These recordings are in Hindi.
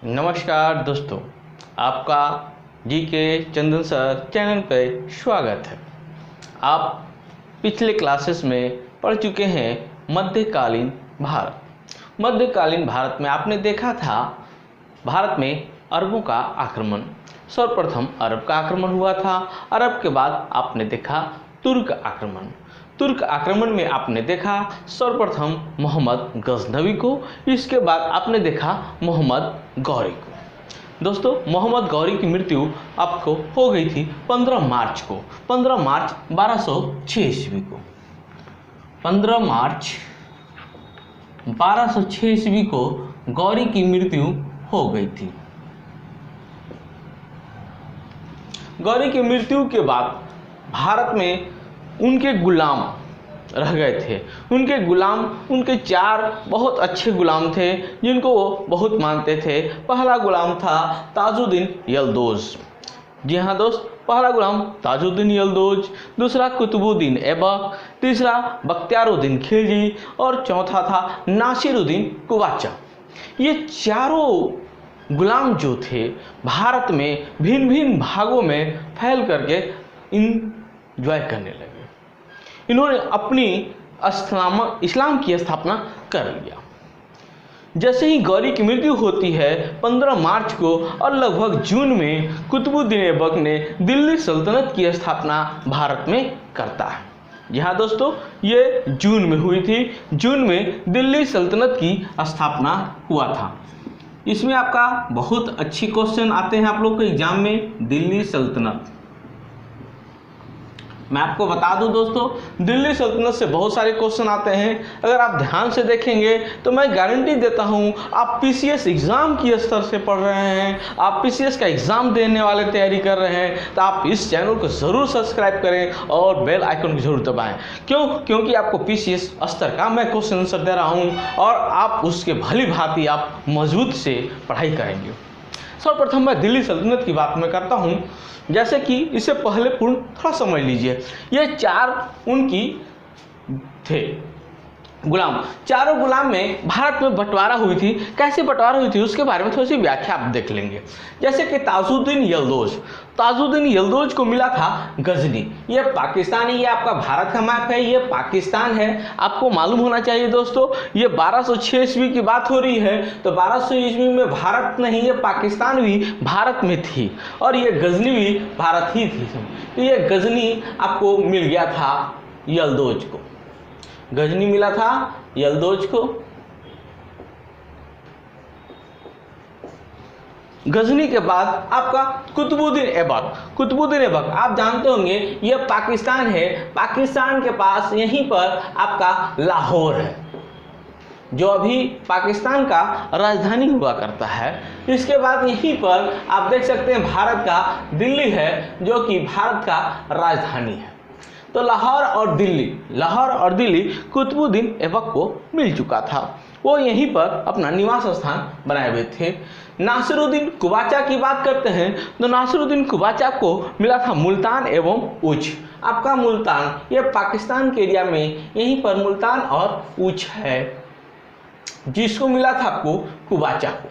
नमस्कार दोस्तों, आपका जीके चंदन सर चैनल पर स्वागत है। आप पिछले क्लासेस में पढ़ चुके हैं मध्यकालीन भारत। मध्यकालीन भारत में आपने देखा था भारत में अरबों का आक्रमण। सर्वप्रथम अरब का आक्रमण हुआ था। अरब के बाद आपने देखा तुर्क आक्रमण। तुर्क आक्रमण में आपने देखा सर्वप्रथम मोहम्मद गजनवी को, इसके बाद आपने देखा मोहम्मद गौरी को। दोस्तों, मोहम्मद गौरी की मृत्यु आपको हो गई थी 15 मार्च को, 15 मार्च 1206 ईस्वी को। 15 मार्च 1206 ईस्वी को गौरी की मृत्यु हो गई थी। गौरी की मृत्यु के बाद भारत में उनके गुलाम रह गए थे। उनके गुलाम, उनके 4 बहुत अच्छे गुलाम थे जिनको वो बहुत मानते थे। पहला गुलाम था ताजुद्दीन यल्दोज। जी हाँ दोस्त, पहला गुलाम ताजुद्दीन यल्दोज, दूसरा कुतुबुद्दीन ऐबक, तीसरा बख्तियारुद्दीन खिलजी और चौथा था नासिरुद्दीन कुवाचा। ये चारों गुलाम जो थे भारत में भिन्न भिन्न भागों में फैल करके इंजॉय करने लगे। इन्होंने अपनी इस्लाम की स्थापना कर लिया। जैसे ही गौरी की मृत्यु होती है 15 मार्च को और लगभग जून में कुतुबुद्दीन ऐबक ने दिल्ली सल्तनत की स्थापना भारत में करता है। जी हाँ दोस्तों, ये जून में हुई थी। जून में दिल्ली सल्तनत की स्थापना हुआ था। इसमें आपका बहुत अच्छी क्वेश्चन आते हैं आप लोग के एग्जाम में। दिल्ली सल्तनत, मैं आपको बता दूं दोस्तों, दिल्ली सल्तनत से बहुत सारे क्वेश्चन आते हैं। अगर आप ध्यान से देखेंगे तो मैं गारंटी देता हूं, आप पीसीएस एग्ज़ाम की स्तर से पढ़ रहे हैं, आप पीसीएस का एग्ज़ाम देने वाले तैयारी कर रहे हैं, तो आप इस चैनल को ज़रूर सब्सक्राइब करें और बेल आइकन को जरूर दबाएं। क्योंकि आपको पीसीएस स्तर का मैं क्वेश्चन आंसर दे रहा हूँ और आप उसके भली भांति आप मजबूत से पढ़ाई करेंगे। सर्वप्रथम मैं दिल्ली सल्तनत की बात में करता हूँ। जैसे कि इससे पहले पूर्ण थोड़ा समझ लीजिए, ये 4 उनकी थे गुलाम। चारों गुलाम में भारत में बंटवारा हुई थी। कैसे बंटवारा हुई थी उसके बारे में थोड़ी सी व्याख्या आप देख लेंगे। जैसे कि ताजुद्दीन यल्दोज को मिला था गजनी। ये पाकिस्तान है, ये आपका भारत का मैप है, ये पाकिस्तान है। आपको मालूम होना चाहिए दोस्तों, ये 1206 ईस्वी की बात हो रही है, तो 1200 ईस्वी में भारत नहीं, ये पाकिस्तान भी भारत में थी और ये गजनी भी भारत ही थी। तो ये गजनी आपको मिल गया था यल्दोज को, गजनी मिला था यल्दोज को। गजनी के बाद आपका कुतुबुद्दीन ऐबक आप जानते होंगे ये पाकिस्तान है। पाकिस्तान के पास यहीं पर आपका लाहौर है, जो अभी पाकिस्तान का राजधानी हुआ करता है। इसके बाद यहीं पर आप देख सकते हैं भारत का दिल्ली है, जो कि भारत का राजधानी है। तो लाहौर और दिल्ली कुतुबुद्दीन ऐबक को मिल चुका था। वो यहीं पर अपना निवास स्थान बनाए हुए थे। नासिरुद्दीन कुवाचा की बात करते हैं तो नासिरुद्दीन कुवाचा को मिला था मुल्तान एवं उच। आपका मुल्तान ये पाकिस्तान के एरिया में यहीं पर मुल्तान और उच है, जिसको मिला था आपको कुवाचा को।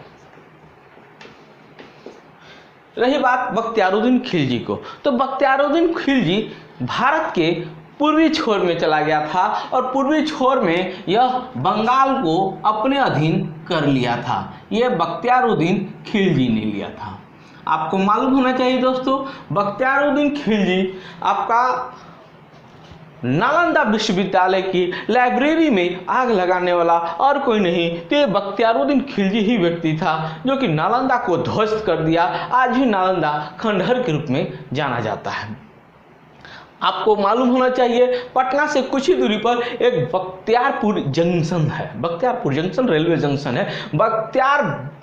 रही बात बख्तियारुद्दीन खिलजी को, तो बख्तियारुद्दीन खिलजी भारत के पूर्वी छोर में चला गया था और पूर्वी छोर में यह बंगाल को अपने अधीन कर लिया था। यह बख्तियारुद्दीन खिलजी ने लिया था। आपको मालूम होना चाहिए दोस्तों, बख्तियारुद्दीन खिलजी आपका नालंदा विश्वविद्यालय की लाइब्रेरी में आग लगाने वाला और कोई नहीं, तो ये बख्तियारुद्दीन खिलजी ही व्यक्ति था जो कि नालंदा को ध्वस्त कर दिया। आज भी नालंदा खंडहर के रूप में जाना जाता है। आपको मालूम होना चाहिए, पटना से कुछ ही दूरी पर एक बख्तियारपुर जंक्शन है। बख्तियारपुर जंक्शन रेलवे जंक्शन है।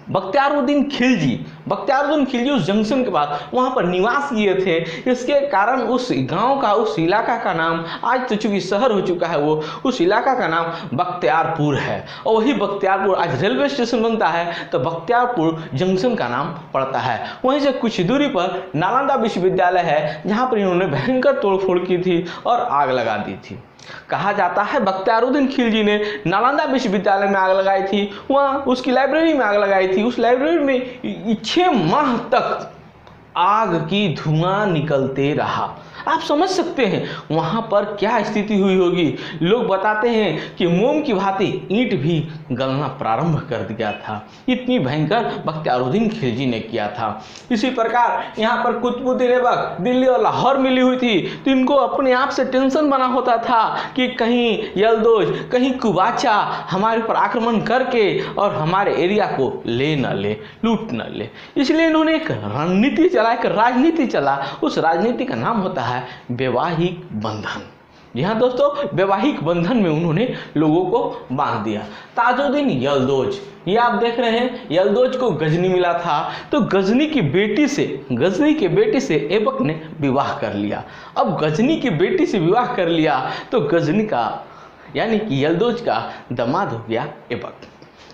बख्तियारुद्दीन खिलजी उस जंक्शन के बाद वहाँ पर निवास किए थे। इसके कारण उस गांव का, उस इलाका का नाम, आज तो चूंकि शहर हो चुका है वो, उस इलाका का नाम बख्तियारपुर है। और वही बख्तियारपुर आज रेलवे स्टेशन बनता है तो बख्तियारपुर जंक्शन का नाम पड़ता है। वहीं से कुछ दूरी पर नालंदा विश्वविद्यालय है, जहाँ पर इन्होंने भयंकर तोड़फोड़ की थी और आग लगा दी थी। कहा जाता है बख्तियारुद्दीन खिलजी ने नालंदा विश्वविद्यालय में आग लगाई थी, वहाँ उसकी लाइब्रेरी में आग लगाई थी। उस लाइब्रेरी में 6 माह तक आग की धुआं निकलते रहा। आप समझ सकते हैं वहाँ पर क्या स्थिति हुई होगी। लोग बताते हैं कि मोम की भांति ईंट भी गलना प्रारंभ कर दिया था। इतनी भयंकर बख्तियारुद्दीन खिलजी ने किया था। इसी प्रकार यहाँ पर कुतुबुद्दीन ऐबक दिल्ली और लाहौर मिली हुई थी, तो इनको अपने आप से टेंशन बना होता था कि कहीं यल्दोज, कहीं कुबाचा हमारे ऊपर आक्रमण करके और हमारे एरिया को ले न ले, लूट न ले। इसलिए इन्होंने एक रणनीति चला, एक राजनीति चला। उस राजनीति का नाम होता है वैवाहिक बंधन। जी हाँ दोस्तों, वैवाहिक बंधन में उन्होंने लोगों को बांध दिया। ताजुद्दीन यल्दोज, ये आप देख रहे हैं, यल्दोज को गजनी मिला था, तो गजनी की बेटी से ऐबक ने विवाह कर लिया। अब गजनी की बेटी से विवाह कर लिया तो गजनी का यानी कि यल्दोज का दामाद हो गया ऐबक।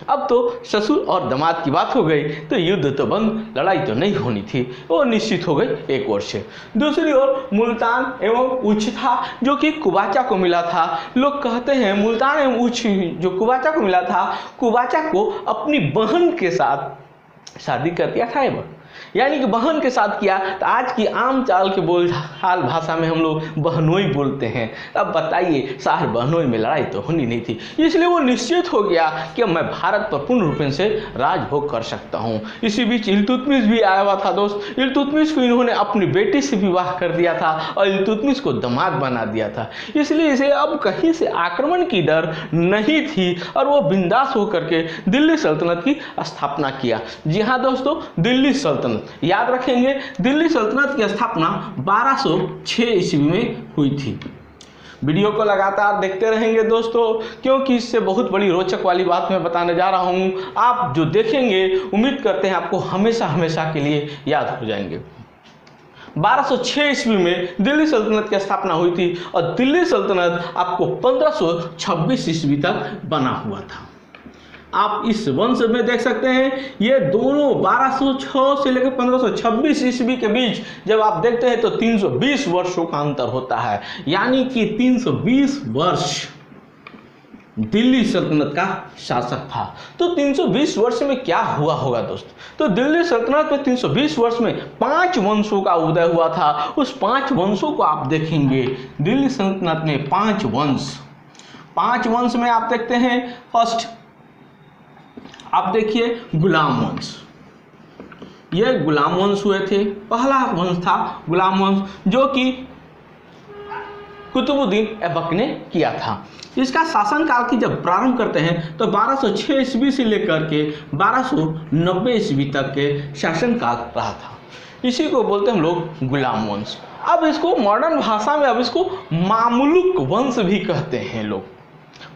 अब तो ससुर और दामाद की बात हो गई, तो युद्ध तो बंद, लड़ाई तो नहीं होनी थी, वो निश्चित हो गई एक ओर से। दूसरी ओर मुल्तान एवं उच्छ था जो कि कुबाचा को मिला था। लोग कहते हैं मुल्तान एवं उच्छ जो कुबाचा को मिला था, कुबाचा को अपनी बहन के साथ शादी कर दिया था ऐबक, यानी कि बहन के साथ किया। तो आज की आम चाल के बोलचाल भाषा में हम लोग बहनोई बोलते हैं। अब बताइए, सार बहनोई में लड़ाई तो होनी नहीं थी, इसलिए वो निश्चित हो गया कि मैं भारत पर पूर्ण रूप से राजभोग कर सकता हूँ। इसी बीच इल्तुतमिश भी आया हुआ था दोस्त। इल्तुतमिश को इन्होंने अपनी बेटी से विवाह कर दिया था और इल्तुतमिश को दामाद बना दिया था, इसलिए इसे अब कहीं से आक्रमण की डर नहीं थी और वो बिंदास होकर के दिल्ली सल्तनत की स्थापना किया। जी हाँ दोस्तों, दिल्ली सल्तनत याद रखेंगे, दिल्ली सल्तनत की स्थापना 1206 ईस्वी में हुई थी। वीडियो को लगातार देखते रहेंगे दोस्तों, क्योंकि इससे बहुत बड़ी रोचक वाली बात मैं बताने जा रहा हूं। आप जो देखेंगे उम्मीद करते हैं आपको हमेशा हमेशा के लिए याद हो जाएंगे। 1206 ईस्वी में दिल्ली सल्तनत की स्थापना हुई थी और दिल्ली सल्तनत आपको 1526 ईस्वी तक बना हुआ था। आप इस वंश में देख सकते हैं, ये दोनों 1206 से लेकर 1526 ईस्वी के बीच जब आप देखते हैं तो 320 वर्षों का अंतर होता है, यानी कि 320 वर्ष दिल्ली सल्तनत का शासक था। तो 320 वर्ष में क्या हुआ होगा दोस्त? तो दिल्ली सल्तनत में 320 वर्ष में 5 वंशों का उदय हुआ था। उस 5 वंशों को आप देखेंगे, दिल्ली सल्तनत में 5 वंश में आप देखते हैं। फर्स्ट आप देखिए गुलाम वंश, ये गुलाम वंश हुए थे। पहला वंश था गुलाम वंश, जो कि कुतुबुद्दीन ऐबक ने किया था। इसका शासनकाल की जब प्रारंभ करते हैं तो 1206 ईस्वी से लेकर के 1290 ईस्वी तक के शासनकाल रहा था। इसी को बोलते हैं हम लोग गुलाम वंश। अब इसको मॉडर्न भाषा में अब इसको मामलुक वंश भी कहते हैं लोग।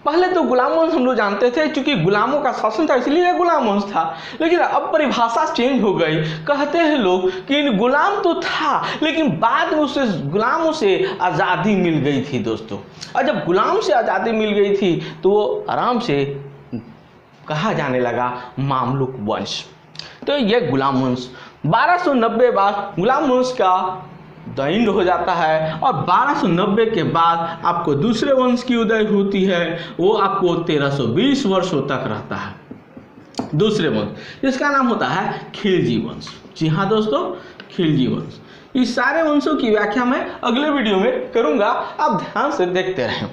पहले तो गुलाम वंश हम लोग जानते थे, क्योंकि गुलामों का शासन था इसलिए गुलाम वंश था, लेकिन अब परिभाषा चेंज हो गई। कहते हैं लोग कि गुलाम तो था, लेकिन बाद में उसे गुलामों से आज़ादी मिल गई थी दोस्तों। और जब गुलाम से आज़ादी मिल गई थी तो वो आराम से कहा जाने लगा मामलुक वंश। तो यह गुलाम वंश 1290 बाद गुलाम वंश का दैंड हो जाता है और 1290 के बाद आपको दूसरे वंश की उदय होती है। वो आपको 1320 वर्षों तक रहता है दूसरे वंश, इसका नाम होता है खिलजी वंश। जी हाँ दोस्तों, खिलजी वंश। इस सारे वंशों की व्याख्या मैं अगले वीडियो में करूंगा, आप ध्यान से देखते रहें।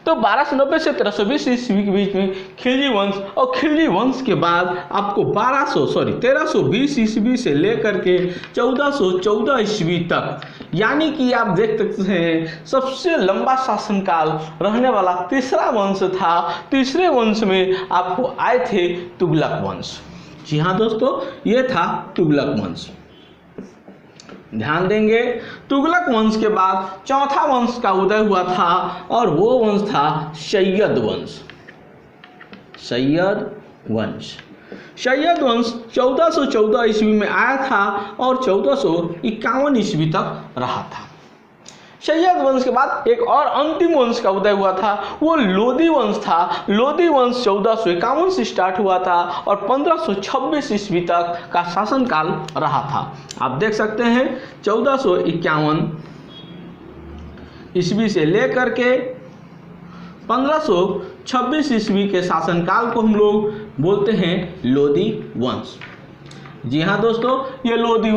तो 1290 से 1320 ईस्वी के बीच में खिलजी वंश, और खिलजी वंश के बाद आपको 1320 ईस्वी से लेकर के 1414 ईस्वी तक, यानी कि आप देख सकते हैं सबसे लंबा शासनकाल रहने वाला तीसरा वंश था। तीसरे वंश में आपको आए थे तुगलक वंश। जी हाँ दोस्तों, ये था तुगलक वंश। ध्यान देंगे, तुगलक वंश के बाद चौथा वंश का उदय हुआ था और वो वंश था सैयद वंश। सैयद वंश 1414 ईस्वी में आया था और 1451 ईस्वी तक रहा था। सैयद वंश के बाद एक और अंतिम वंश का उदय हुआ था, वो लोदी वंश था। लोदी वंश 1451 से स्टार्ट हुआ था और 1526 ईस्वी तक का शासनकाल रहा था। आप देख सकते हैं 1451 ईस्वी से लेकर के 1526 ईस्वी के शासनकाल को हम लोग बोलते हैं लोदी वंश। जी हाँ दोस्तों, ये लोदी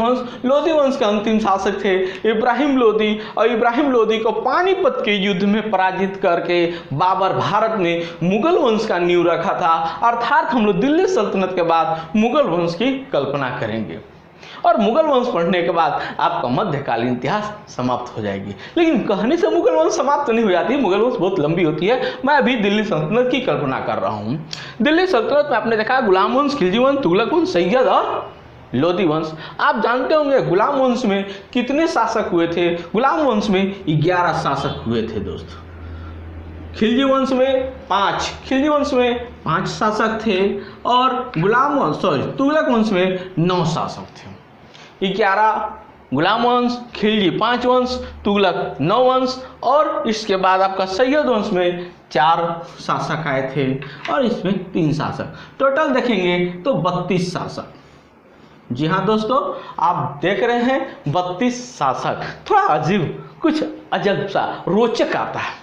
वंश के अंतिम शासक थे इब्राहिम लोदी, और इब्राहिम लोदी को पानीपत के युद्ध में पराजित करके बाबर भारत में मुगल वंश का नींव रखा था। अर्थात हम लोग दिल्ली सल्तनत के बाद मुगल वंश की कल्पना करेंगे, और मुगल वंश पढ़ने के बाद आपका मध्यकालीन इतिहास समाप्त हो जाएगी। लेकिन कहानी से मुगल वंश समाप्त नहीं हो जाती, मुगल वंश बहुत लंबी होती है। मैं अभी दिल्ली सल्तनत की कल्पना कर रहा हूँ। दिल्ली सल्तनत में आपने देखा गुलाम वंश, खिलजी वंश, तुगलक वंश, सैयद और लोदी वंश। आप जानते होंगे गुलाम वंश में कितने शासक हुए थे? गुलाम वंश में 11 शासक हुए थे दोस्तों। खिलजी वंश में 5 शासक थे, और तुगलक वंश में 9 शासक थे। 11 गुलाम वंश, खिलजी 5 वंश, तुगलक 9 वंश, और इसके बाद आपका सैयद वंश में 4 शासक आए थे, और इसमें 3 शासक। टोटल देखेंगे तो 32 शासक। जी हाँ दोस्तों, आप देख रहे हैं 32 शासक। थोड़ा अजीब, कुछ अजब सा, रोचक आता है।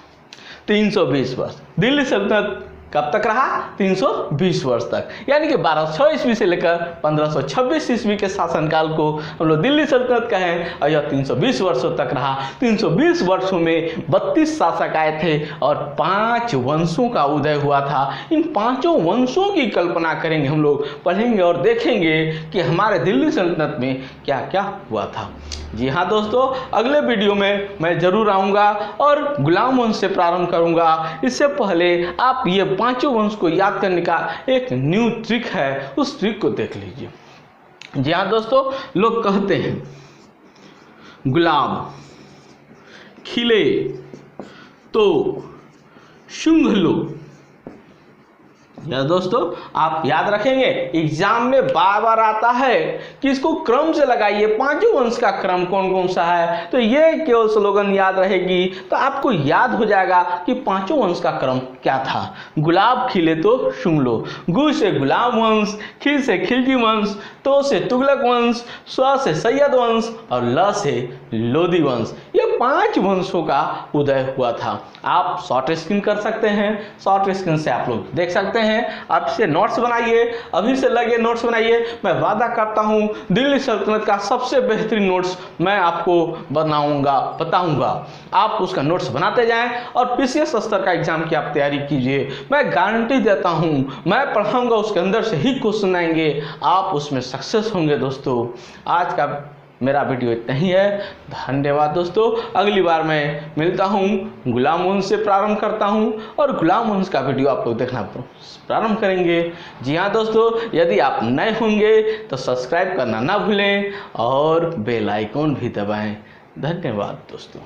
320 वर्ष दिल्ली सल्तनत कब तक रहा? 320 वर्ष तक, यानी कि 1200 ईस्वी से लेकर 1526 ईस्वी के शासनकाल को हम लोग दिल्ली सल्तनत कहें, और यह 320 वर्षों तक रहा। 320 वर्षों में 32 शासक आए थे, और 5 वंशों का उदय हुआ था। इन 5 वंशों की कल्पना करेंगे हम लोग, पढ़ेंगे और देखेंगे कि हमारे दिल्ली सल्तनत में क्या क्या हुआ था। जी हाँ दोस्तों, अगले वीडियो में मैं जरूर आऊँगा और गुलाम वंश से प्रारंभ करूँगा। इससे पहले आप ये 5 वंश को याद करने का एक न्यू ट्रिक है, उस ट्रिक को देख लीजिए। जी हाँ दोस्तों, लोग कहते हैं गुलाब खिले तो शुंघ लो। या दोस्तों, आप याद रखेंगे, एग्जाम में बार बार आता है कि इसको क्रम से लगाइए, 5 वंश का क्रम कौन कौन सा है। तो ये केवल स्लोगन याद रहेगी तो आपको याद हो जाएगा कि 5 वंश का क्रम क्या था। गुलाब खिले तो शुंघ लो, गु से गुलाम वंश, खिल से खिलजी वंश, तो से तुगलक वंश, स्व से सैयद वंश, और ल से लोदी वंश। ये 5 वंशों का उदय हुआ था। आप शॉर्ट स्क्रीन कर सकते हैं, शॉर्ट स्क्रीन से आप लोग देख सकते हैं। आप इसे नोट्स बनाइए, अभी से लगे नोट्स बनाइए। मैं वादा करता हूं दिल्ली सल्तनत का सबसे बेहतरीन नोट्स मैं आपको बताऊंगा। आप उसका नोट्स बनाते जाएं, और पीसीएस स्तर का एग्जाम की आप तैयारी कीजिए। मैं गारंटी देता हूं, मैं पढ़ाऊंगा, उसके अंदर से ही क्वेश्चन आएंगे, आप उसमें सक्सेस होंगे। दोस्तों, आज का मेरा वीडियो इतना ही है। धन्यवाद दोस्तों। अगली बार मैं मिलता हूँ, गुलाम वंश से प्रारंभ करता हूँ, और गुलाम वंश का वीडियो आप लोग देखना प्रारंभ करेंगे। जी हाँ दोस्तों, यदि आप नए होंगे तो सब्सक्राइब करना ना भूलें, और बेल आइकॉन भी दबाएं। धन्यवाद दोस्तों।